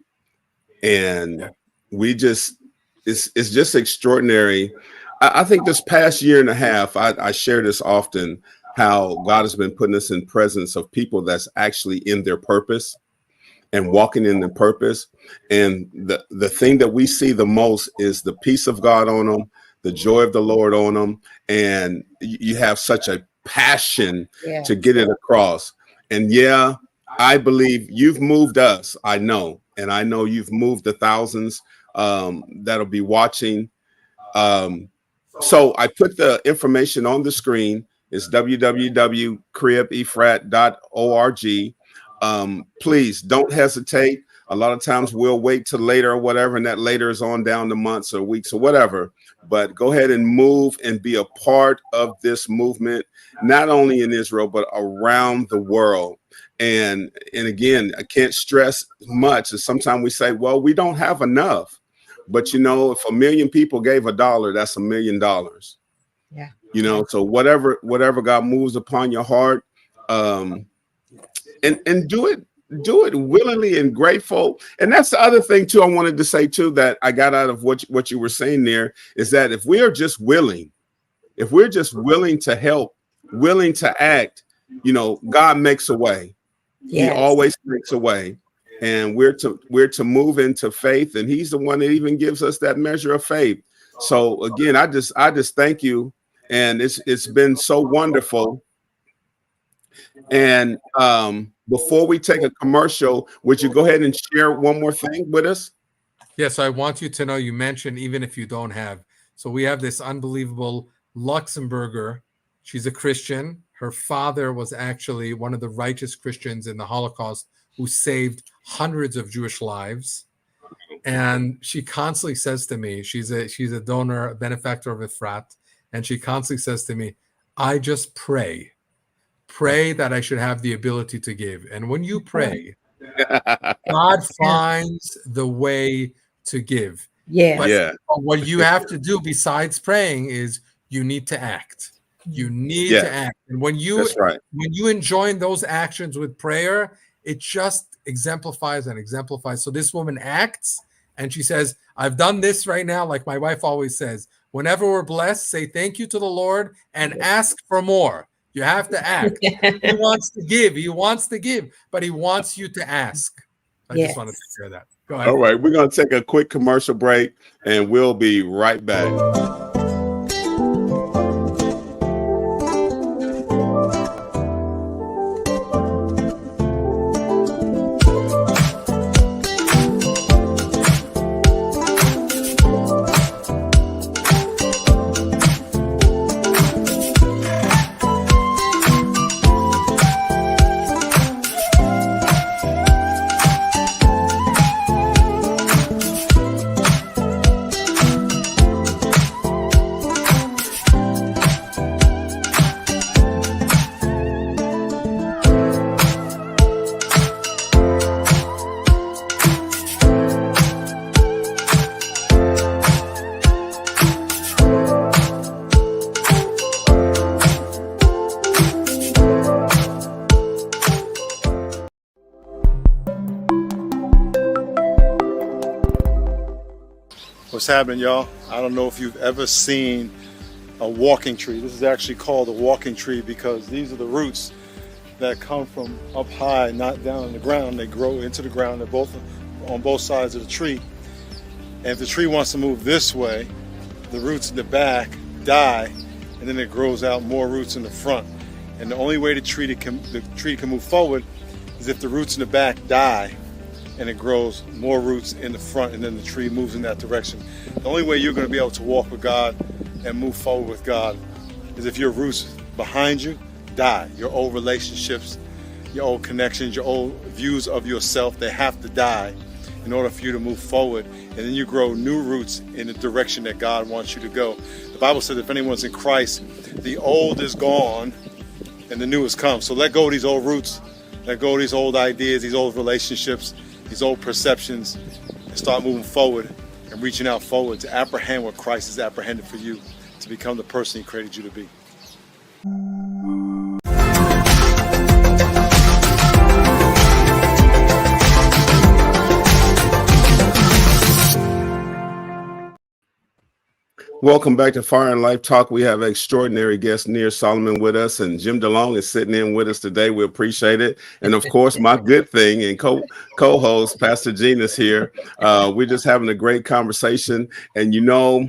And it's just extraordinary. I think this past year and a half, I share this often, how God has been putting us in presence of people that's actually in their purpose and walking in the purpose. And the thing that we see the most is the peace of God on them, the joy of the Lord on them. And you have such a passion to get it across. And yeah, I believe you've moved us. I know. And I know you've moved the thousands that'll be watching. So I put the information on the screen. It's www.cribefrat.org. Please don't hesitate. A lot of times we'll wait till later or whatever, and that later is on down to months or weeks or whatever. But go ahead and move and be a part of this movement, not only in Israel, but around the world. And again, I can't stress much. Sometimes we say, well, we don't have enough. But, you know, if 1 million people gave $1, that's $1 million. Yeah. You know, so whatever God moves upon your heart, and do it willingly and grateful. And that's the other thing too, I wanted to say too, that I got out of what you were saying there, is that if we're just willing to help, willing to act, you know, God makes a way. He always makes a way. And we're to move into faith, and he's the one that even gives us that measure of faith. So again, I just thank you, and it's been so wonderful. And before we take a commercial, would you go ahead and share one more thing with us? Yes, I want you to know, you mentioned even if you don't have. So we have this unbelievable Luxembourger. She's a Christian. Her father was actually one of the righteous Christians in the Holocaust who saved hundreds of Jewish lives. And she constantly says to me, she's a donor, a benefactor of EFRAT, and she constantly says to me, I just pray that I should have the ability to give. And when you pray, God finds the way to give. But what you have to do besides praying is you need to act. You need to act. And when you enjoin those actions with prayer, it just exemplifies and exemplifies. So this woman acts, and she says, I've done this right now. Like my wife always says, whenever we're blessed, say thank you to the Lord and ask for more. You have to act. He wants to give. He wants to give, but he wants you to ask. I just wanted to share that. Go ahead. All right. We're going to take a quick commercial break, and we'll be right back. What's happening, y'all? I don't know if you've ever seen a walking tree. This is actually called a walking tree because these are the roots that come from up high, not down on the ground. They grow into the ground. They're both on both sides of the tree. And if the tree wants to move this way, the roots in the back die, and then it grows out more roots in the front. And the only way the tree can move forward is if the roots in the back die, and it grows more roots in the front, and then the tree moves in that direction. The only way you're going to be able to walk with God and move forward with God is if your roots behind you die. Your old relationships, your old connections, your old views of yourself, they have to die in order for you to move forward. And then you grow new roots in the direction that God wants you to go. The Bible says if anyone's in Christ, the old is gone and the new has come. So let go of these old roots let go of these old ideas, these old relationships, these old perceptions, and start moving forward and reaching out forward to apprehend what Christ has apprehended for you, to become the person He created you to be. Welcome back to Fire and Life Talk. We have extraordinary guest Nir Salomon with us, and Jim DeLong is sitting in with us today. We appreciate it. And of course, my good thing and co-host, Pastor Gene, is here. We're just having a great conversation. And you know,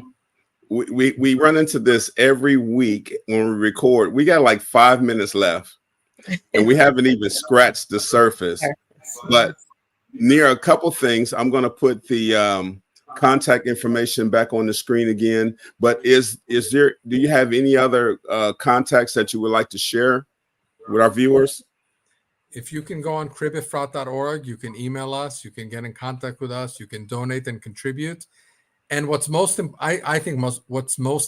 we run into this every week when we record. We got like 5 minutes left, and we haven't even scratched the surface. But Nir, a couple things. I'm going to put the contact information back on the screen again, but do you have any other contacts that you would like to share with our viewers? If you can go on cribefra.org, you can email us, you can get in contact with us, you can donate and contribute. And what's most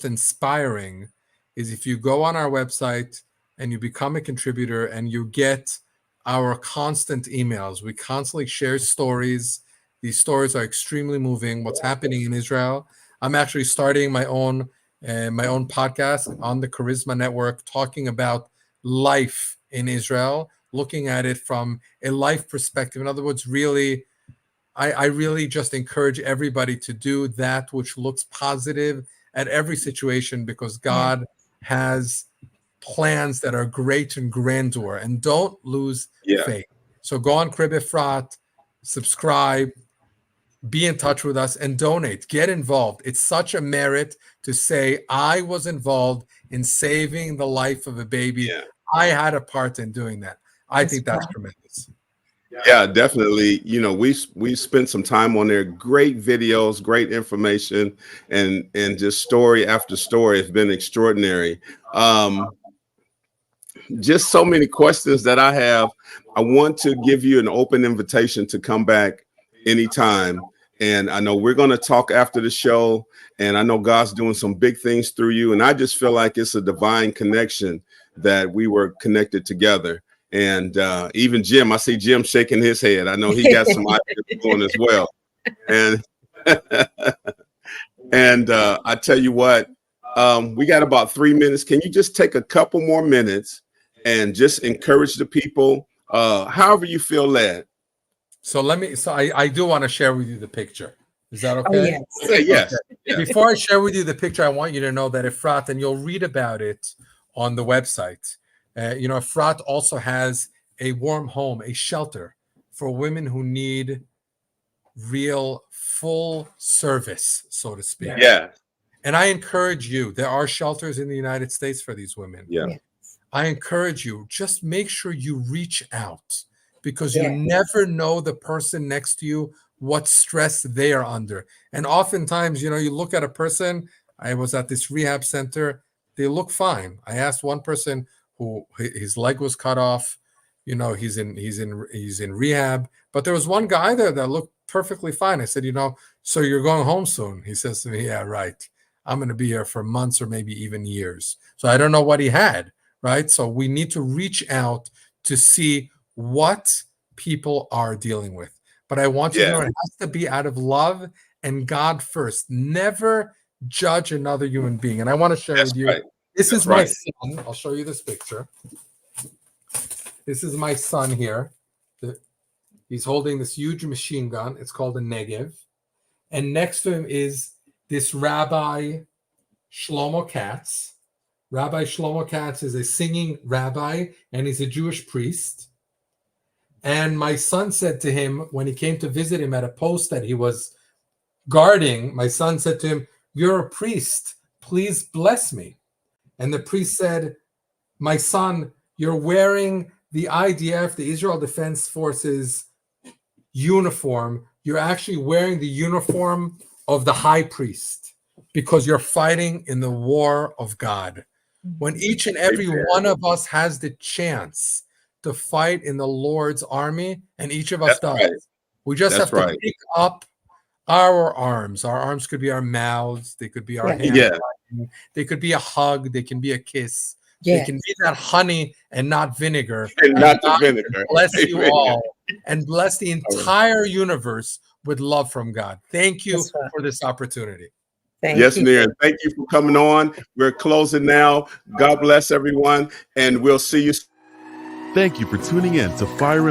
inspiring is if you go on our website and you become a contributor and you get our constant emails. We constantly share stories. These stories are extremely moving. What's happening in Israel? I'm actually starting my own podcast on the Charisma Network, talking about life in Israel, looking at it from a life perspective. In other words, really, I really just encourage everybody to do that which looks positive at every situation, because God has plans that are great and grandeur, and don't lose faith. So go on Crib Ephra, subscribe, be in touch with us, and donate. Get involved. It's such a merit to say, I was involved in saving the life of a baby. Yeah. I had a part in doing that. I think that's tremendous. Yeah, definitely. You know, we spent some time on there. Great videos, great information, and just story after story. It's been extraordinary. Just so many questions that I have. I want to give you an open invitation to come back anytime. And I know we're going to talk after the show, and I know God's doing some big things through you. And I just feel like it's a divine connection that we were connected together. And even Jim, I see Jim shaking his head. I know he got some ideas going as well. And I tell you what, we got about 3 minutes. Can you just take a couple more minutes and just encourage the people, however you feel led? So I do want to share with you the picture. Is that okay? Oh, yes. Yes. Okay. Before I share with you the picture, I want you to know that EFRAT, and you'll read about it on the website. EFRAT also has a warm home, a shelter for women who need real full service, so to speak. Yeah. And I encourage you, there are shelters in the United States for these women. Yeah. I encourage you, just make sure you reach out, because you never know the person next to you, what stress they are under. And oftentimes, you look at a person. I was at this rehab center. They look fine. I asked one person who his leg was cut off. He's in rehab. But there was one guy there that looked perfectly fine. I said, so you're going home soon? He says to me, yeah, right. I'm going to be here for months or maybe even years. So I don't know what he had, right? So we need to reach out to see what people are dealing with. But I want you to know it has to be out of love and God first. Never judge another human being. And I want to share with you. Right. This is my son. I'll show you this picture. This is my son here. He's holding this huge machine gun. It's called a Negev. And next to him is this Rabbi Shlomo Katz. Rabbi Shlomo Katz is a singing rabbi, and he's a Jewish priest. And my son said to him, when he came to visit him at a post that he was guarding, my son said to him, "You're a priest. Please bless me." And the priest said, "My son, you're wearing the IDF, the Israel Defense Forces uniform. You're actually wearing the uniform of the high priest, because you're fighting in the war of God." When each and every one of us has the chance to fight in the Lord's army, and each of us does. Right. We just have to pick up our arms. Our arms could be our mouths. They could be our hands. Yeah. They could be a hug. They can be a kiss. They can Yes. be that honey and not vinegar. And not the God vinegar. bless you Amen. all and bless the entire universe with love from God. Thank you That's right. for this opportunity. Thank Yes, you. Nir. Thank you for coming on. We're closing now. God bless everyone, and we'll see you. Thank you for tuning in to Fire and